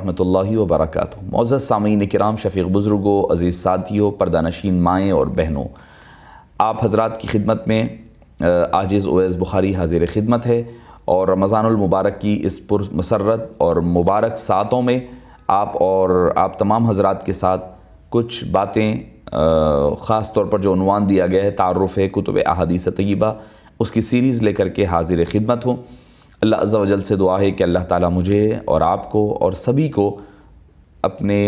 رحمۃ اللہ وبرکاتہ۔ معزز سامعین کرام، شفیق بزرگوں، عزیز ساتھیوں، پردہ نشین مائیں اور بہنوں، آپ حضرات کی خدمت میں عاجز اویس بخاری حاضر خدمت ہے، اور رمضان المبارک کی اس پر مسرت اور مبارک ساعتوں میں آپ تمام حضرات کے ساتھ کچھ باتیں، خاص طور پر جو عنوان دیا گیا ہے تعارف کتب احادیث طیبہ، اس کی سیریز لے کر کے حاضر خدمت ہوں۔ اللہ عز و جل سے دعا ہے کہ اللہ تعالیٰ مجھے اور آپ کو اور سبھی کو اپنے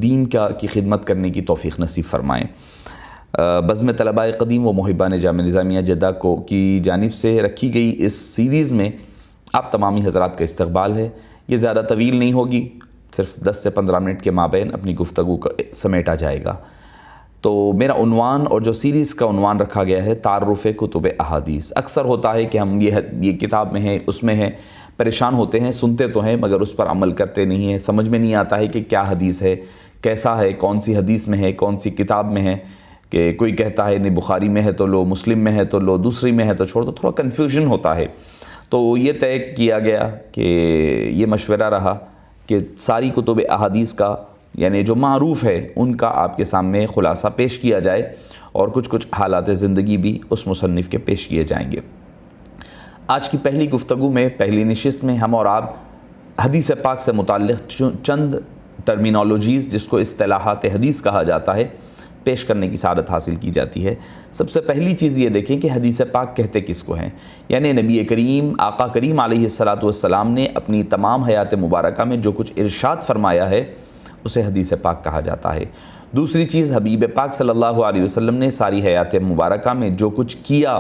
دین کی خدمت کرنے کی توفیق نصیب فرمائیں۔ بزم طلباء قدیم و محبان جامعہ نظامیہ جدہ کی جانب سے رکھی گئی اس سیریز میں آپ تمامی حضرات کا استقبال ہے۔ یہ زیادہ طویل نہیں ہوگی، صرف 10 سے 15 منٹ کے مابین اپنی گفتگو کا سمیٹا جائے گا۔ تو میرا عنوان اور جو سیریز کا عنوان رکھا گیا ہے تعارف کتب احادیث۔ اکثر ہوتا ہے کہ ہم یہ کتاب میں ہیں، اس میں ہے، پریشان ہوتے ہیں، سنتے تو ہیں مگر اس پر عمل کرتے نہیں ہیں، سمجھ میں نہیں آتا ہے کہ کیا حدیث ہے، کیسا ہے، کون سی حدیث میں ہے، کون سی کتاب میں ہے، کہ کوئی کہتا ہے نہیں بخاری میں ہے تو لو، مسلم میں ہے تو لو، دوسری میں ہے تو چھوڑ دو، تھوڑا کنفیوژن ہوتا ہے۔ تو یہ طے کیا گیا کہ یہ مشورہ رہا کہ ساری کتب احادیث کا، یعنی جو معروف ہے ان کا آپ کے سامنے خلاصہ پیش کیا جائے، اور کچھ حالات زندگی بھی اس مصنف کے پیش کیے جائیں گے۔ آج کی پہلی گفتگو میں، پہلی نشست میں، ہم اور آپ حدیث پاک سے متعلق چند ٹرمینالوجیز، جس کو اصطلاحات حدیث کہا جاتا ہے، پیش کرنے کی سعادت حاصل کی جاتی ہے۔ سب سے پہلی چیز یہ دیکھیں کہ حدیث پاک کہتے کس کو ہیں، یعنی نبی کریم، آقا کریم علیہ السلام نے اپنی تمام حیات مبارکہ میں جو کچھ ارشاد فرمایا ہے اسے حدیث پاک کہا جاتا ہے۔ دوسری چیز، حبیب پاک صلی اللہ علیہ وسلم نے ساری حیات مبارکہ میں جو کچھ کیا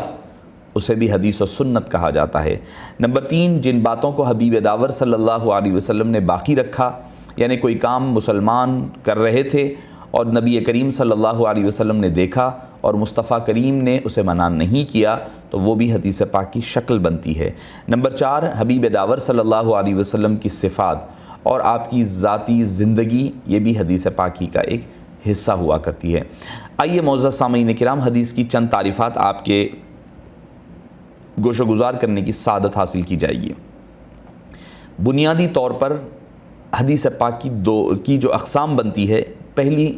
اسے بھی حدیث و سنت کہا جاتا ہے۔ نمبر 3، جن باتوں کو حبیب داور صلی اللہ علیہ وسلم نے باقی رکھا، یعنی کوئی کام مسلمان کر رہے تھے اور نبی کریم صلی اللہ علیہ وسلم نے دیکھا اور مصطفیٰ کریم نے اسے منع نہیں کیا، تو وہ بھی حدیث پاک کی شکل بنتی ہے۔ نمبر 4، حبیب داور صلی اللہ علیہ وسلم کی صفات اور آپ کی ذاتی زندگی، یہ بھی حدیث پاکی کا ایک حصہ ہوا کرتی ہے۔ آئیے معزز سامعین کرام، حدیث کی چند تعریفات آپ کے گوش و گزار کرنے کی سعادت حاصل کی جائے گی۔ بنیادی طور پر حدیث پاک کی جو اقسام بنتی ہے، پہلی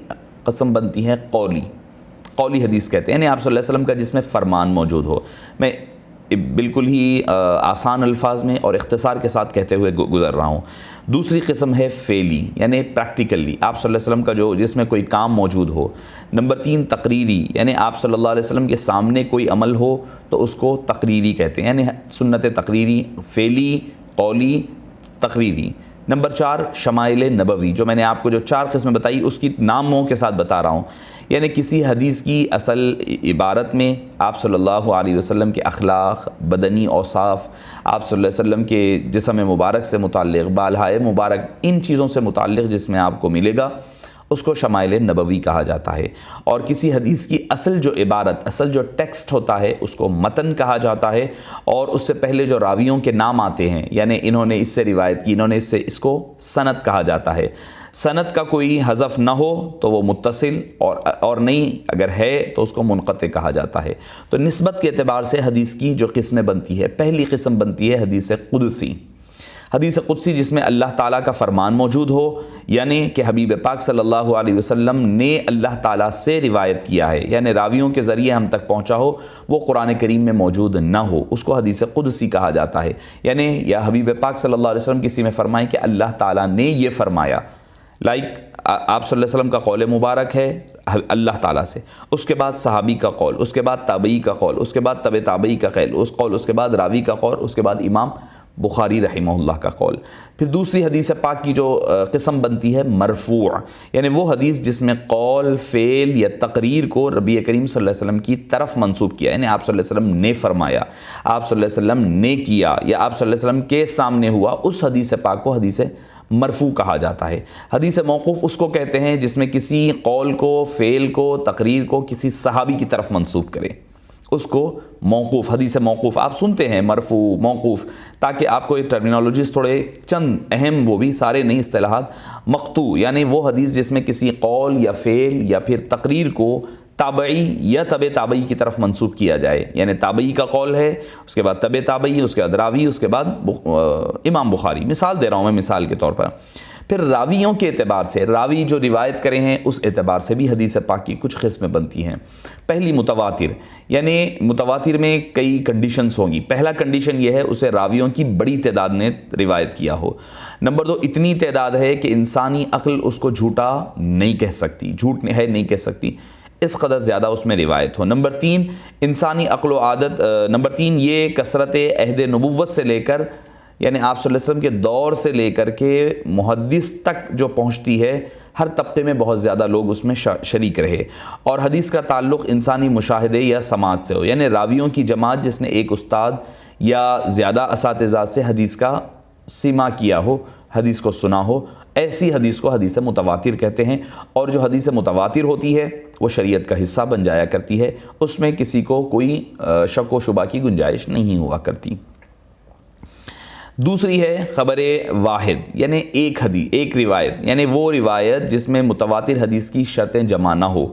قسم بنتی ہے قولی حدیث کہتے ہیں، یعنی آپ صلی اللہ علیہ وسلم کا جس میں فرمان موجود ہو۔ میں بالکل ہی آسان الفاظ میں اور اختصار کے ساتھ کہتے ہوئے گزر رہا ہوں۔ دوسری قسم ہے فعلی، یعنی پریکٹیکلی آپ صلی اللہ علیہ وسلم کا جس میں کوئی کام موجود ہو۔ نمبر 3، تقریری، یعنی آپ صلی اللہ علیہ وسلم کے سامنے کوئی عمل ہو تو اس کو تقریری کہتے ہیں، یعنی سنت تقریری، فعلی، قولی، تقریری۔ نمبر 4، شمائل نبوی، جو میں نے آپ کو جو 4 قسمیں بتائی اس کی ناموں کے ساتھ بتا رہا ہوں، یعنی کسی حدیث کی اصل عبارت میں آپ صلی اللہ علیہ وسلم کے اخلاق، بدنی اوصاف، آپ صلی اللہ علیہ وسلم کے جسم مبارک سے متعلق، بالہائے مبارک، ان چیزوں سے متعلق جس میں آپ کو ملے گا اس کو شمائل نبوی کہا جاتا ہے۔ اور کسی حدیث کی اصل جو عبارت، اصل جو ٹیکسٹ ہوتا ہے اس کو متن کہا جاتا ہے، اور اس سے پہلے جو راویوں کے نام آتے ہیں، یعنی انہوں نے اس سے روایت کی، انہوں نے اس کو سند کہا جاتا ہے۔ سند کا کوئی حذف نہ ہو تو وہ متصل، اور نہیں اگر ہے تو اس کو منقطع کہا جاتا ہے۔ تو نسبت کے اعتبار سے حدیث کی جو قسمیں بنتی ہے، پہلی قسم بنتی ہے حدیث قدسی۔ حدیث قدسی جس میں اللہ تعالیٰ کا فرمان موجود ہو، یعنی کہ حبیب پاک صلی اللہ علیہ وسلم نے اللہ تعالیٰ سے روایت کیا ہے، یعنی راویوں کے ذریعے ہم تک پہنچا ہو، وہ قرآن کریم میں موجود نہ ہو، اس کو حدیث قدسی کہا جاتا ہے۔ یعنی یا حبیب پاک صلی اللہ علیہ وسلم کسی میں فرمائیں کہ اللہ تعالیٰ نے یہ فرمایا، آپ صلی اللہ علیہ وسلم کا قول مبارک ہے اللہ تعالیٰ سے، اس کے بعد صحابی کا قول، اس کے بعد تابعی کا قول، اس کے بعد تبع تابعی کا قول، اس کے بعد راوی کا قول، اس کے بعد امام بخاری رحمہ اللہ کا قول۔ پھر دوسری حدیث پاک کی جو قسم بنتی ہے مرفوع، یعنی وہ حدیث جس میں قول، فعل یا تقریر کو نبی کریم صلی اللہ علیہ وسلم کی طرف منسوب کیا، یعنی آپ صلی اللہ علیہ وسلم نے فرمایا، آپ صلی اللہ علیہ وسلم نے کیا، یا آپ صلی اللہ علیہ وسلم کے سامنے ہوا، اس حدیث پاک کو حدیث مرفوع کہا جاتا ہے۔ حدیث موقوف اس کو کہتے ہیں جس میں کسی قول کو، فعل کو، تقریر کو کسی صحابی کی طرف منسوب کرے، اس کو موقوف، حدیث موقوف آپ سنتے ہیں، مرفوع، موقوف، تاکہ آپ کو یہ ٹرمینالوجیز تھوڑے چند اہم، وہ بھی سارے نہیں اصطلاحات۔ مقطوع یعنی وہ حدیث جس میں کسی قول یا فعل یا پھر تقریر کو تابعی یا تبع تابعی کی طرف منسوب کیا جائے، یعنی تابعی کا قول ہے، اس کے بعد تبع تابعی، اس کے بعد راوی، اس کے بعد امام بخاری۔ مثال دے رہا ہوں میں، مثال کے طور پر پھر راویوں کے اعتبار سے، راوی جو روایت کرے ہیں اس اعتبار سے بھی حدیث پاک کی کچھ قسمیں بنتی ہیں۔ پہلی متواتر، یعنی متواتر میں کئی کنڈیشنز ہوں گی۔ پہلا کنڈیشن یہ ہے اسے راویوں کی بڑی تعداد نے روایت کیا ہو۔ نمبر 2، اتنی تعداد ہے کہ انسانی عقل اس کو جھوٹا نہیں کہہ سکتی، جھوٹ ہے نہیں کہہ سکتی، اس قدر زیادہ اس میں روایت ہو۔ نمبر 3، انسانی عقل و عادت، نمبر 3 یہ کثرت عہد نبوت سے لے کر، یعنی آپ صلی اللہ علیہ وسلم کے دور سے لے کر کے محدث تک جو پہنچتی ہے، ہر طبقے میں بہت زیادہ لوگ اس میں شریک رہے، اور حدیث کا تعلق انسانی مشاہدے یا سماعت سے ہو، یعنی راویوں کی جماعت جس نے ایک استاد یا زیادہ اساتذہ سے حدیث کا سماع کیا ہو، حدیث کو سنا ہو، ایسی حدیث کو حدیث متواتر کہتے ہیں۔ اور جو حدیث متواتر ہوتی ہے وہ شریعت کا حصہ بن جایا کرتی ہے، اس میں کسی کو کوئی شک و شبہ کی گنجائش نہیں ہوا کرتی۔ دوسری ہے خبر واحد، یعنی ایک حدیث، ایک روایت، یعنی وہ روایت جس میں متواتر حدیث کی شرطیں جمع نہ ہو،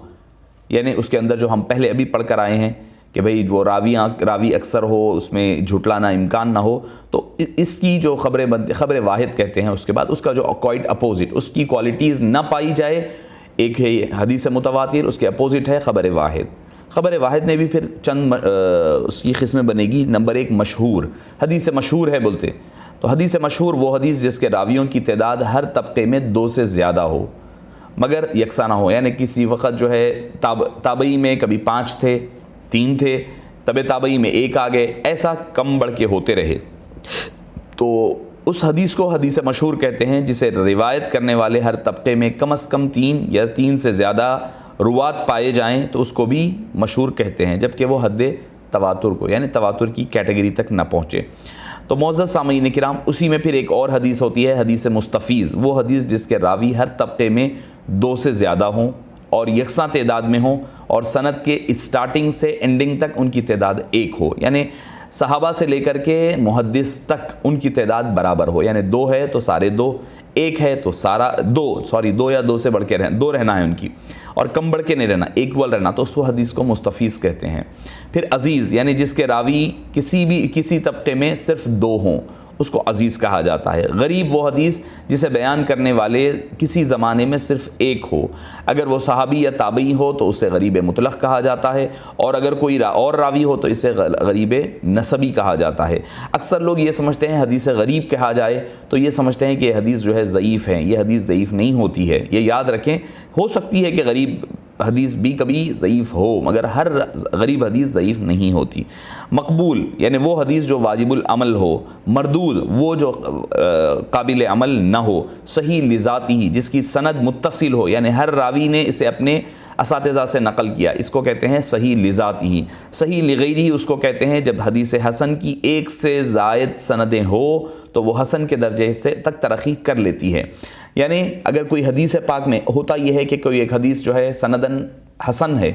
یعنی اس کے اندر جو ہم پہلے ابھی پڑھ کر آئے ہیں کہ بھئی وہ راوی اکثر ہو، اس میں جھٹلانا امکان نہ ہو، تو اس کی جو خبر واحد کہتے ہیں۔ اس کے بعد اس کا جو کوائٹ اپوزٹ، اس کی کوالٹیز نہ پائی جائے، ایک ہے حدیث متواتر، اس کے اپوزٹ ہے خبر واحد۔ خبر واحد میں بھی پھر چند اس کی قسمیں بنے گی۔ نمبر 1 مشہور، حدیث مشہور ہے بولتے، تو حدیث مشہور وہ حدیث جس کے راویوں کی تعداد ہر طبقے میں 2 سے زیادہ ہو مگر یکساں نہ ہو، یعنی کسی وقت جو ہے تابعی میں کبھی 5 تھے، 3 تھے، تبع تابعی میں 1 آ گئے، ایسا کم بڑھ کے ہوتے رہے، تو اس حدیث کو حدیث مشہور کہتے ہیں، جسے روایت کرنے والے ہر طبقے میں کم از کم 3 یا 3 سے زیادہ روات پائے جائیں تو اس کو بھی مشہور کہتے ہیں، جبکہ وہ حد تواتر کو، یعنی تواتر کی کیٹیگری تک نہ پہنچے۔ تو معزز سامعین کرام، اسی میں پھر ایک اور حدیث ہوتی ہے حدیث مستفیض، وہ حدیث جس کے راوی ہر طبقے میں 2 سے زیادہ ہوں اور یکساں تعداد میں ہوں، اور سند کے اسٹارٹنگ سے اینڈنگ تک ان کی تعداد 1 ہو، یعنی صحابہ سے لے کر کے محدث تک ان کی تعداد برابر ہو، یعنی 2 ہے تو سارے 2، 1 ہے تو سارا 2 یا 2 سے بڑھ کے 2 رہنا ہے ان کی، اور کم بڑھ کے نہیں رہنا، ایکول رہنا، تو اس کو حدیث کو مستفیض کہتے ہیں۔ پھر عزیز، یعنی جس کے راوی کسی طبقے میں صرف 2 ہوں، اس کو عزیز کہا جاتا ہے۔ غریب وہ حدیث جسے بیان کرنے والے کسی زمانے میں صرف 1 ہو، اگر وہ صحابی یا تابعی ہو تو اسے غریب مطلق کہا جاتا ہے، اور اگر کوئی اور راوی ہو تو اسے غریب نسبی کہا جاتا ہے۔ اکثر لوگ یہ سمجھتے ہیں حدیث غریب کہا جائے تو یہ سمجھتے ہیں کہ یہ حدیث جو ہے ضعیف ہے، یہ حدیث ضعیف نہیں ہوتی ہے، یہ یاد رکھیں۔ ہو سکتی ہے کہ غریب حدیث بھی کبھی ضعیف ہو، مگر ہر غریب حدیث ضعیف نہیں ہوتی۔ مقبول، یعنی وہ حدیث جو واجب العمل ہو۔ مردود، وہ جو قابل عمل نہ ہو۔ صحیح لذاتی، جس کی سند متصل ہو، یعنی ہر راوی نے اسے اپنے اساتذہ سے نقل کیا، اس کو کہتے ہیں صحیح لذاتی۔ صحیح لغیری اس کو کہتے ہیں جب حدیث حسن کی 1 سے زائد سندیں ہو تو وہ حسن کے درجے سے تک ترقی کر لیتی ہے، یعنی اگر کوئی حدیث پاک میں ہوتا یہ ہے کہ کوئی ایک حدیث جو ہے سندن حسن ہے،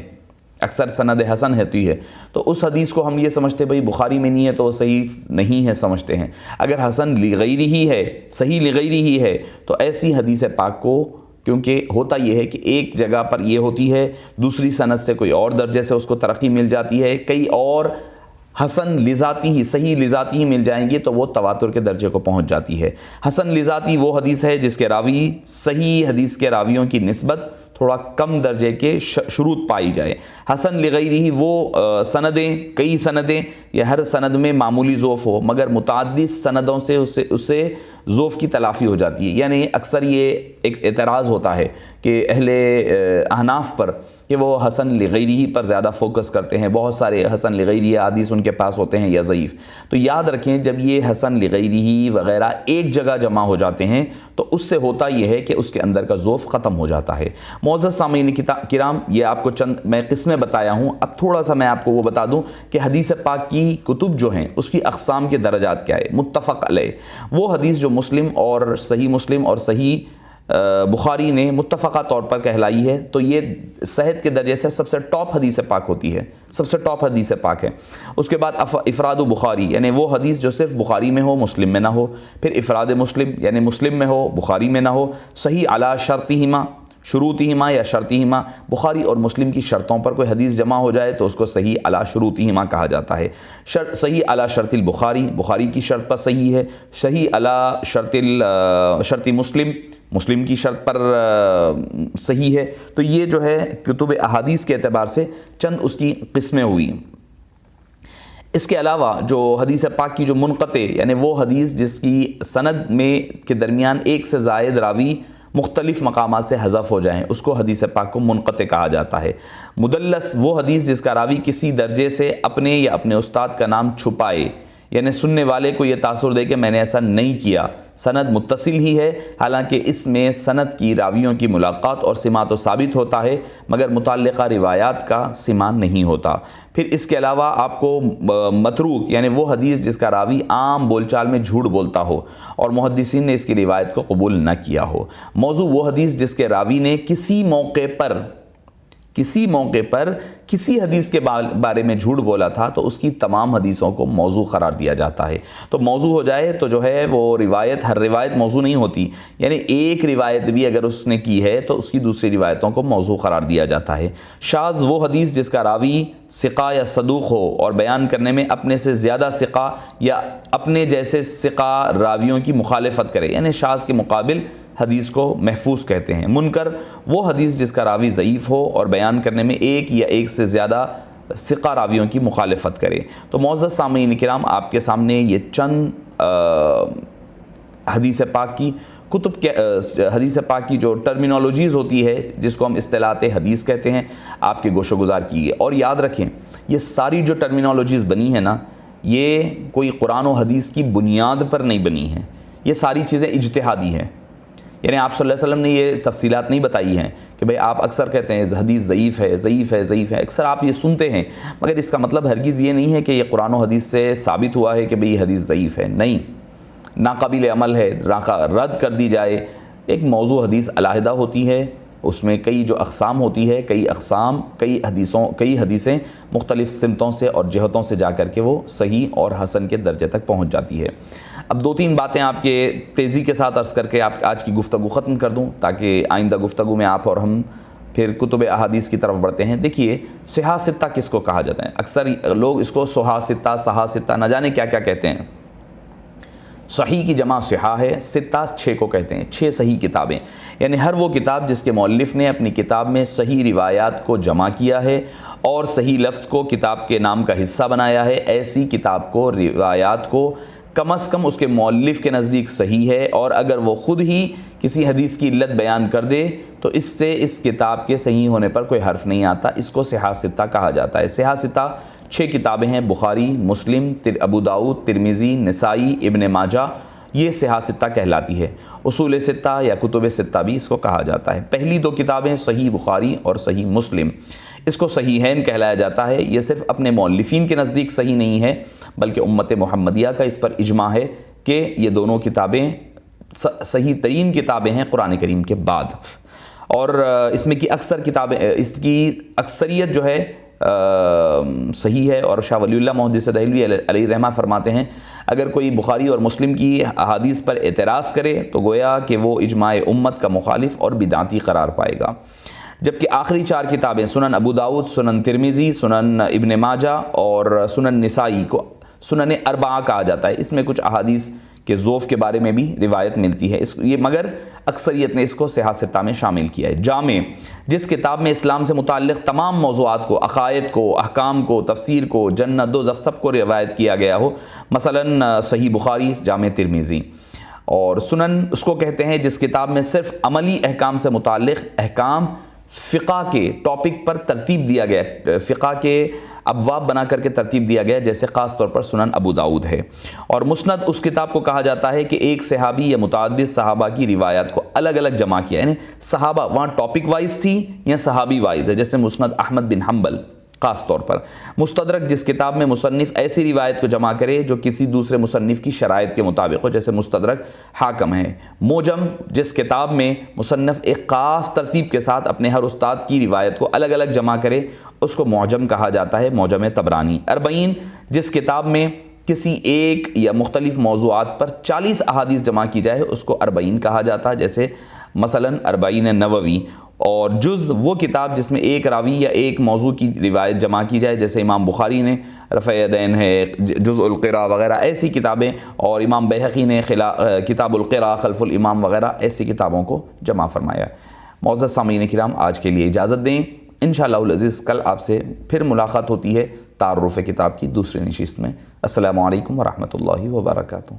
اکثر سند حسن ہوتی ہے، تو اس حدیث کو ہم یہ سمجھتے بھئی بخاری میں نہیں ہے تو وہ صحیح نہیں ہے سمجھتے ہیں۔ اگر حسن لغیری ہی ہے، صحیح لغیری ہی ہے، تو ایسی حدیث پاک کو، کیونکہ ہوتا یہ ہے کہ ایک جگہ پر یہ ہوتی ہے، دوسری سند سے کوئی اور درجے سے اس کو ترقی مل جاتی ہے، کئی اور حسن لذاتی ہی، صحیح لذاتی ہی مل جائیں گی تو وہ تواتر کے درجے کو پہنچ جاتی ہے۔ حسن لذاتی وہ حدیث ہے جس کے راوی صحیح حدیث کے راویوں کی نسبت تھوڑا کم درجے کے شروط پائی جائے۔ حسن لغیری ہی وہ سندیں، کئی سندیں یا ہر سند میں معمولی ضعف ہو مگر متعدد سندوں سے اسے ضعف کی تلافی ہو جاتی ہے، یعنی اکثر یہ ایک اعتراض ہوتا ہے کہ اہل احناف پر کہ وہ حسن لغیری ہی پر زیادہ فوکس کرتے ہیں، بہت سارے حسن لغیری حدیث ان کے پاس ہوتے ہیں یا ضعیف۔ تو یاد رکھیں جب یہ حسن لغیری وغیرہ ایک جگہ جمع ہو جاتے ہیں تو اس سے ہوتا یہ ہے کہ اس کے اندر کا ضعف ختم ہو جاتا ہے۔ معزز سامعین کرام، یہ آپ کو چند میں قسمیں بتایا ہوں، اب تھوڑا سا میں آپ کو وہ بتا دوں کہ حدیث پاک کی کتب جو ہیں اس کی اقسام کے درجات کیا ہے۔ متفق علیہ، وہ حدیث جو مسلم اور صحیح بخاری نے متفقہ طور پر کہلائی ہے، تو یہ صحت کے درجے سے سب سے ٹاپ حدیث پاک ہوتی ہے، سب سے ٹاپ حدیث پاک ہے۔ اس کے بعد افراد بخاری، یعنی وہ حدیث جو صرف بخاری میں ہو، مسلم میں نہ ہو۔ پھر افراد مسلم، یعنی مسلم میں ہو، بخاری میں نہ ہو۔ صحیح علی شرطہما، شروطہما یا شرطہما، بخاری اور مسلم کی شرطوں پر کوئی حدیث جمع ہو جائے تو اس کو صحیح علی شروطہما کہا جاتا ہے۔ صحیح علی شرط البخاری، بخاری کی شرط پر صحیح ہے۔ صحیح علی شرط مسلم، مسلم کی شرط پر صحیح ہے۔ تو یہ جو ہے کتب احادیث کے اعتبار سے چند اس کی قسمیں ہوئی۔ اس کے علاوہ جو حدیث پاک کی جو منقطع، یعنی وہ حدیث جس کی سند میں کے درمیان ایک سے زائد راوی مختلف مقامات سے حذف ہو جائیں، اس کو حدیث پاک کو منقطع کہا جاتا ہے۔ مدلس وہ حدیث جس کا راوی کسی درجے سے اپنے یا اپنے استاد کا نام چھپائے، یعنی سننے والے کو یہ تاثر دے کہ میں نے ایسا نہیں کیا، سند متصل ہی ہے حالانکہ اس میں سند کی راویوں کی ملاقات اور سماع تو ثابت ہوتا ہے مگر متعلقہ روایات کا سماع نہیں ہوتا۔ پھر اس کے علاوہ آپ کو متروک، یعنی وہ حدیث جس کا راوی عام بول چال میں جھوٹ بولتا ہو اور محدثین نے اس کی روایت کو قبول نہ کیا ہو۔ موضوع وہ حدیث جس کے راوی نے کسی موقع پر کسی حدیث کے بارے میں جھوٹ بولا تھا تو اس کی تمام حدیثوں کو موضوع قرار دیا جاتا ہے۔ تو موضوع ہو جائے تو جو ہے وہ روایت، ہر روایت موضوع نہیں ہوتی، یعنی ایک روایت بھی اگر اس نے کی ہے تو اس کی دوسری روایتوں کو موضوع قرار دیا جاتا ہے۔ شاذ وہ حدیث جس کا راوی ثقہ یا صدوق ہو اور بیان کرنے میں اپنے سے زیادہ ثقہ یا اپنے جیسے ثقہ راویوں کی مخالفت کرے، یعنی شاذ کے مقابل حدیث کو محفوظ کہتے ہیں۔ منکر وہ حدیث جس کا راوی ضعیف ہو اور بیان کرنے میں ایک یا ایک سے زیادہ ثقہ راویوں کی مخالفت کرے۔ تو معزز سامعین کرام، آپ کے سامنے یہ چند حدیث پاک کی جو ٹرمینالوجیز ہوتی ہے جس کو ہم اصطلاحات حدیث کہتے ہیں، آپ کے گوش و گزار کی ہے۔ اور یاد رکھیں یہ ساری جو ٹرمینالوجیز بنی ہیں نا، یہ کوئی قرآن و حدیث کی بنیاد پر نہیں بنی ہیں، یہ ساری چیزیں اجتہادی ہیں۔ یعنی آپ صلی اللہ علیہ وسلم نے یہ تفصیلات نہیں بتائی ہیں کہ بھئی آپ اکثر کہتے ہیں حدیث ضعیف ہے، اکثر آپ یہ سنتے ہیں، مگر اس کا مطلب ہرگز یہ نہیں ہے کہ یہ قرآن و حدیث سے ثابت ہوا ہے کہ بھئی یہ حدیث ضعیف ہے، نہیں، ناقابل عمل ہے، رد کر دی جائے۔ ایک موضوع حدیث علیحدہ ہوتی ہے، اس میں کئی جو اقسام ہوتی ہے، کئی حدیثیں مختلف سمتوں سے اور جہتوں سے جا کر کے وہ صحیح اور حسن کے درجے تک پہنچ جاتی ہے۔ اب دو تین باتیں آپ کے تیزی کے ساتھ عرض کر کے آج کی گفتگو ختم کر دوں تاکہ آئندہ گفتگو میں آپ اور ہم پھر کتب احادیث کی طرف بڑھتے ہیں۔ دیکھیے صحاح ستہ کس کو کہا جاتا ہے؟ اکثر لوگ اس کو صحاح ستہ نہ جانے کیا کہتے ہیں۔ صحیح کی جمع صحاح ہے، ستہ 6 کو کہتے ہیں، 6 صحیح کتابیں، یعنی ہر وہ کتاب جس کے مؤلف نے اپنی کتاب میں صحیح روایات کو جمع کیا ہے اور صحیح لفظ کو کتاب کے نام کا حصہ بنایا ہے، ایسی کتاب کو، روایات کو کم از کم اس کے مؤلف کے نزدیک صحیح ہے، اور اگر وہ خود ہی کسی حدیث کی علت بیان کر دے تو اس سے اس کتاب کے صحیح ہونے پر کوئی حرف نہیں آتا، اس کو صحاح ستہ کہا جاتا ہے۔ صحاح ستہ 6 کتابیں ہیں، بخاری، مسلم، ابو داؤد، ترمذی، نسائی، ابن ماجہ، یہ صحاح ستہ کہلاتی ہے۔ اصول ستہ یا کتب ستہ بھی اس کو کہا جاتا ہے۔ پہلی 2 کتابیں صحیح بخاری اور صحیح مسلم، اس کو صحیحین کہلایا جاتا ہے۔ یہ صرف اپنے مؤلفین کے نزدیک صحیح نہیں ہے بلکہ امت محمدیہ کا اس پر اجماع ہے کہ یہ دونوں کتابیں صحیح ترین کتابیں ہیں قرآن کریم کے بعد، اور اس میں کی اس کی اکثریت جو ہے صحیح ہے۔ اور شاہ ولی اللہ محدث دہلوی علیہ رحمہ فرماتے ہیں اگر کوئی بخاری اور مسلم کی احادیث پر اعتراض کرے تو گویا کہ وہ اجماع امت کا مخالف اور بدعتی قرار پائے گا، جبکہ آخری 4 کتابیں سنن ابو داؤد، سنن ترمذی، سنن ابن ماجہ اور سنن نسائی کو سنن اربعہ کہا جاتا ہے۔ اس میں کچھ احادیث کے ضعف کے بارے میں بھی روایت ملتی ہے، مگر اکثریت نے اس کو صحاح ستہ میں شامل کیا ہے۔ جامع، جس کتاب میں اسلام سے متعلق تمام موضوعات کو، عقائد کو، احکام کو، تفسیر کو، جنت دوزخ سب کو روایت کیا گیا ہو، مثلا صحیح بخاری، جامع ترمذی۔ اور سنن اس کو کہتے ہیں جس کتاب میں صرف عملی احکام سے متعلق احکام فقہ کے ٹاپک پر ترتیب دیا گیا، فقہ کے ابواب بنا کر کے ترتیب دیا گیا، جیسے خاص طور پر سنن ابو داؤد ہے۔ اور مسند اس کتاب کو کہا جاتا ہے کہ ایک صحابی یا متعدد صحابہ کی روایات کو الگ الگ جمع کیا، یعنی صحابہ وہاں ٹاپک وائز تھی یا صحابی وائز ہے، جیسے مسند احمد بن حنبل خاص طور پر۔ مستدرک جس کتاب میں مصنف ایسی روایت کو جمع کرے جو کسی دوسرے مصنف کی شرائط کے مطابق ہو، جیسے مستدرک حاکم ہے۔ موجم جس کتاب میں مصنف ایک خاص ترتیب کے ساتھ اپنے ہر استاد کی روایت کو الگ الگ جمع کرے، اس کو معجم کہا جاتا ہے، معجم طبرانی۔ اربعین جس کتاب میں کسی ایک یا مختلف موضوعات پر 40 احادیث جمع کی جائے، اس کو اربعین کہا جاتا ہے، جیسے مثلا اربعین نووی۔ اور جز وہ کتاب جس میں ایک راوی یا ایک موضوع کی روایت جمع کی جائے، جیسے امام بخاری نے رفع یدین ہے، جزء القراء وغیرہ ایسی کتابیں، اور امام بیہقی نے کتاب القراء خلف الامام وغیرہ ایسی کتابوں کو جمع فرمایا۔ معزز سامعین کرام، آج کے لیے اجازت دیں، انشاءاللہ العزیز کل آپ سے پھر ملاقات ہوتی ہے تعارف کتاب کی دوسری نشست میں۔ السلام علیکم ورحمۃ اللہ وبرکاتہ۔